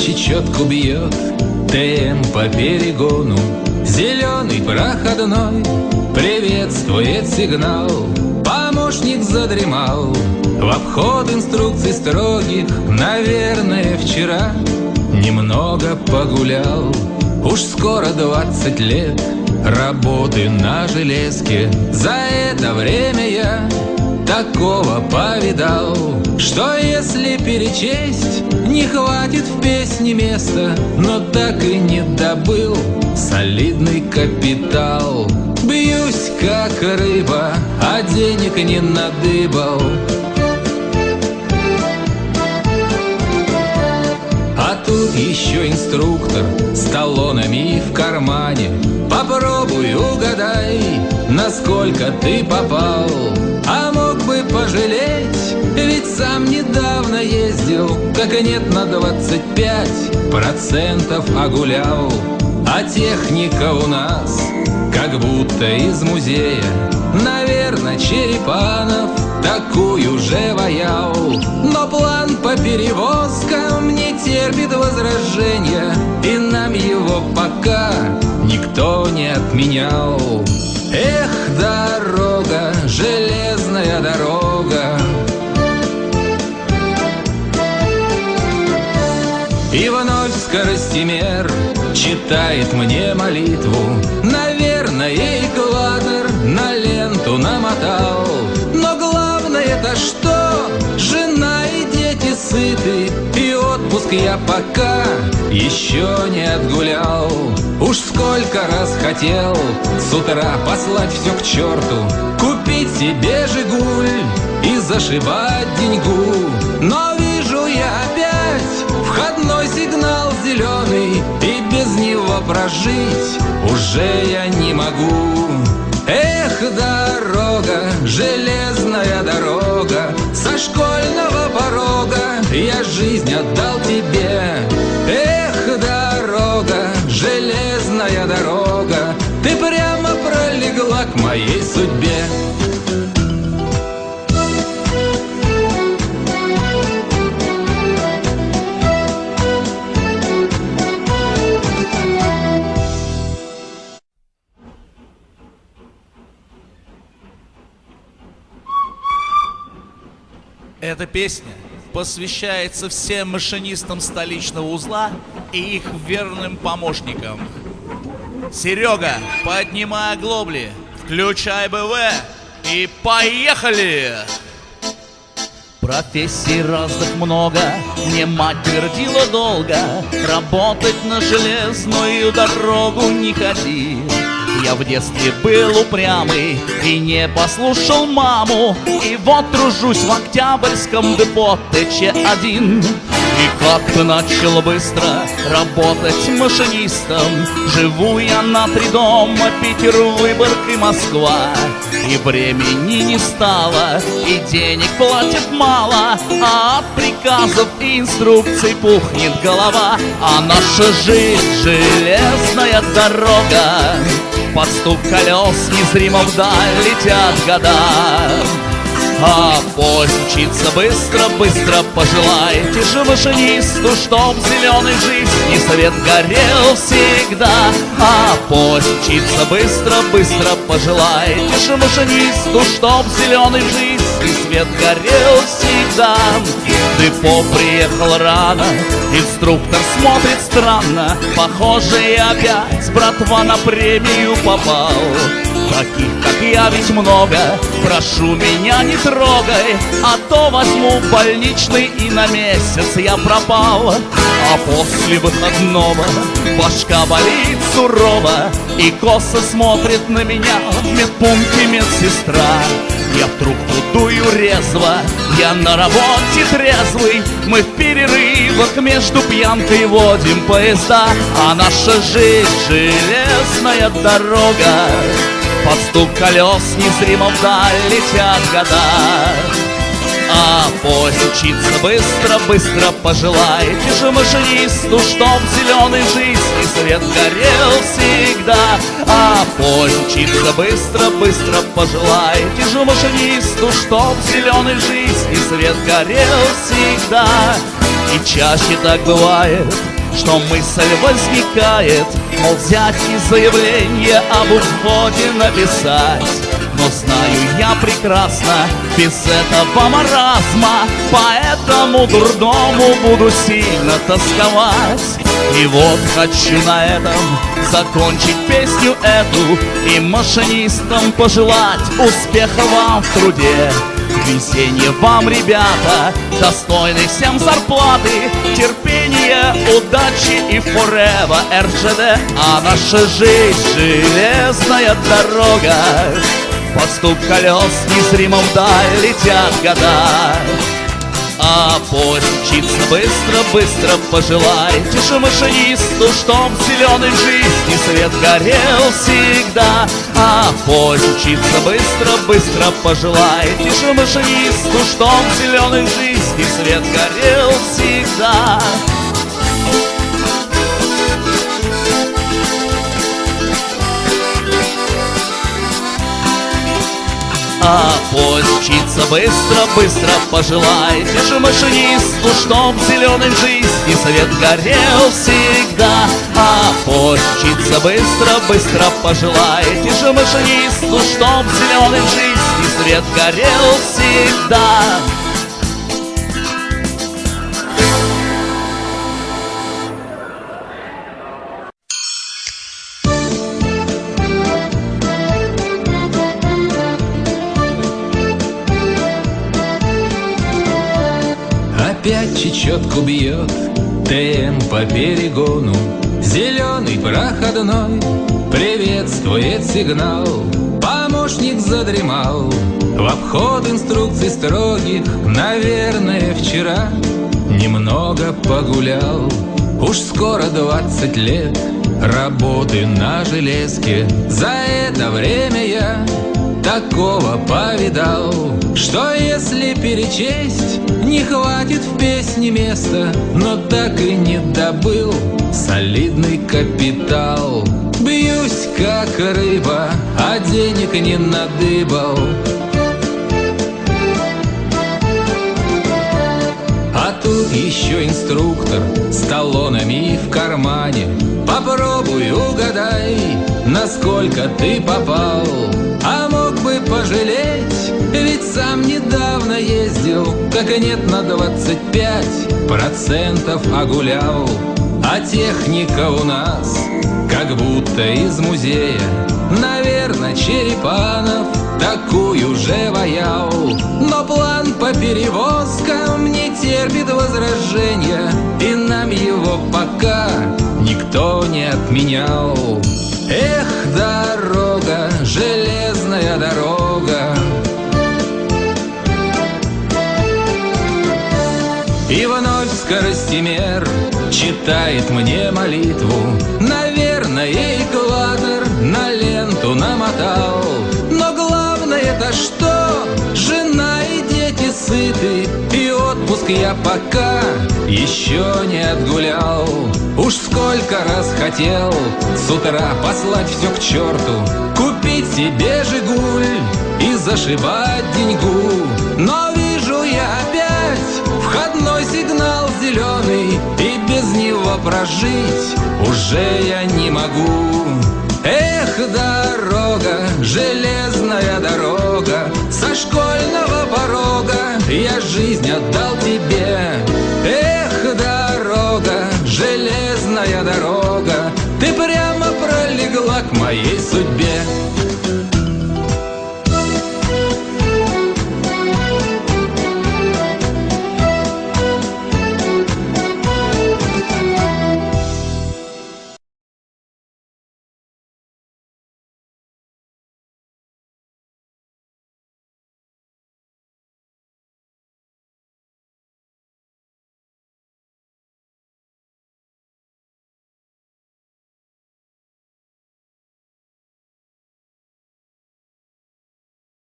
чечетку бьет, ТМ по перегону, зеленый проходной приветствует сигнал. Помощник задремал в обход инструкций строгих. Наверное, вчера немного погулял. Уж скоро 20 лет работы на железке. За это время я такого повидал, что если перечесть, не хватит в песне места. Но так и не добыл солидный капитал. Бьюсь как рыба, а денег не надыбал. А тут еще инструктор с талонами в кармане. Попробуй угадай, насколько ты попал. А мог бы пожалеть, ведь сам недавно ездил. Так и нет, на 25% огулял. А техника у нас как будто из музея. Наверно, Черепанов такую же ваял. Но план по перевозкам не терпит возражения, и нам его пока никто не отменял. Эх, дорога, железная дорога. И вновь скоростимер читает мне молитву. Наверное, экватор на ленту намотал. Но главное-то что? Жена и дети сыты, и отпуск я пока еще не отгулял. Уж сколько раз хотел с утра послать все к черту, купить себе «Жигуль» и зашибать деньгу. Но вижу я опять входной сигнал зеленый, и без него прожить уже я не могу. Эх, дорога, железная дорога, со школьного порога я жизнь отдал тебе. Эх, дорога, железная дорога, ты прямо пролегла к моей судьбе. Эта песня посвящается всем машинистам столичного узла и их верным помощникам. Серега, поднимай оглобли, включай БВ и поехали! Профессий разных много, мне мать твердила долго: работать на железную дорогу не ходи. Я в детстве был упрямый и не послушал маму, и вот тружусь в Октябрьском депо ТЧ-1. И как-то начал быстро работать машинистом. Живу я на 3 дома: Питер, Выборг и Москва. И времени не стало, и денег платят мало, а от приказов и инструкций пухнет голова. А наша жизнь — железная дорога, под стук колес незримо вдаль летят года. А поезд мчится быстро, быстро, пожелайте же машинисту, чтоб зеленый жизни свет горел всегда. А поезд мчится быстро, быстро, пожелайте же машинисту, чтоб зеленый жизни свет горел всегда. В депо приехал рано, инструктор смотрит странно, похоже, я опять, братва, на премию попал. Таких, как я, ведь много, прошу, меня не трогай, а то возьму больничный, и на месяц я пропал. А после выходного башка болит сурово, и косо смотрит на меня в медпункте медсестра. Я в трубку дую резво, я на работе трезвый, мы в перерывах между пьянкой водим поезда. А наша жизнь — железная дорога, под стук колес незримо вдаль летят года. А поезд мчится быстро, быстро, пожелайте же машинисту, чтоб зеленый жизни свет горел всегда. А поезд мчится быстро, быстро, пожелайте же машинисту, чтоб зеленый жизни свет горел всегда. И чаще так бывает, что мысль возникает, мол, взять и заявление об уходе написать. Но знаю я прекрасно, без этого маразма по этому дурдому буду сильно тосковать. И вот хочу на этом закончить песню эту и машинистам пожелать успеха вам в труде. Везенья вам, ребята, достойной всем зарплаты, терпения, удачи и forever РЖД. А наша жизнь — железная дорога, по стук колес незримо вдаль летят года. А поезд мчится быстро-быстро, пожелайте же машинисту, чтоб в зеленой жизни свет горел всегда. А поезд мчится быстро-быстро, пожелайте же машинисту, чтоб в зеленой жизни свет горел всегда. А поезд мчится быстро-быстро, пожелайте же машинисту, чтоб в зеленой жизни свет горел всегда. А поезд мчится быстро-быстро, пожелайте же машинисту, чтоб в зеленой жизни свет горел всегда. Опять чечетку бьет ТМ по перегону, зеленый проходной приветствует сигнал. Помощник задремал в обход инструкций строгих, наверное, вчера немного погулял. Уж скоро 20 лет работы на железке, за это время я такого повидал, что если перечесть, не хватит в песне места, но так и не добыл солидный капитал. Бьюсь как рыба, а денег не надыбал. А тут еще инструктор с талонами в кармане. Попробуй угадай, насколько ты попал. А мог бы пожалеть, ведь сам недавно ездил, так и нет, на 25% огулял. А техника у нас как будто из музея, наверное, Черепанов такую же ваял. Но план по перевозкам не терпит возражения, и нам его пока никто не отменял. Эх, дорога, железная дорога. И вновь скоростимер читает мне молитву. Наверное, экватор на ленту намотал. Но главное-то что? Жена и дети сыты, и отпуск я пока еще не отгулял. Уж сколько раз хотел с утра послать все к черту, купить себе «Жигуль» и зашибать деньгу. Но вижу я опять входной сигнал зеленый, и без него прожить уже я не могу. Эх, дорога, железная дорога, со школьного порога я жизнь отдал тебе. Эх, дорога, железная дорога, ты прямо пролегла к моей судьбе.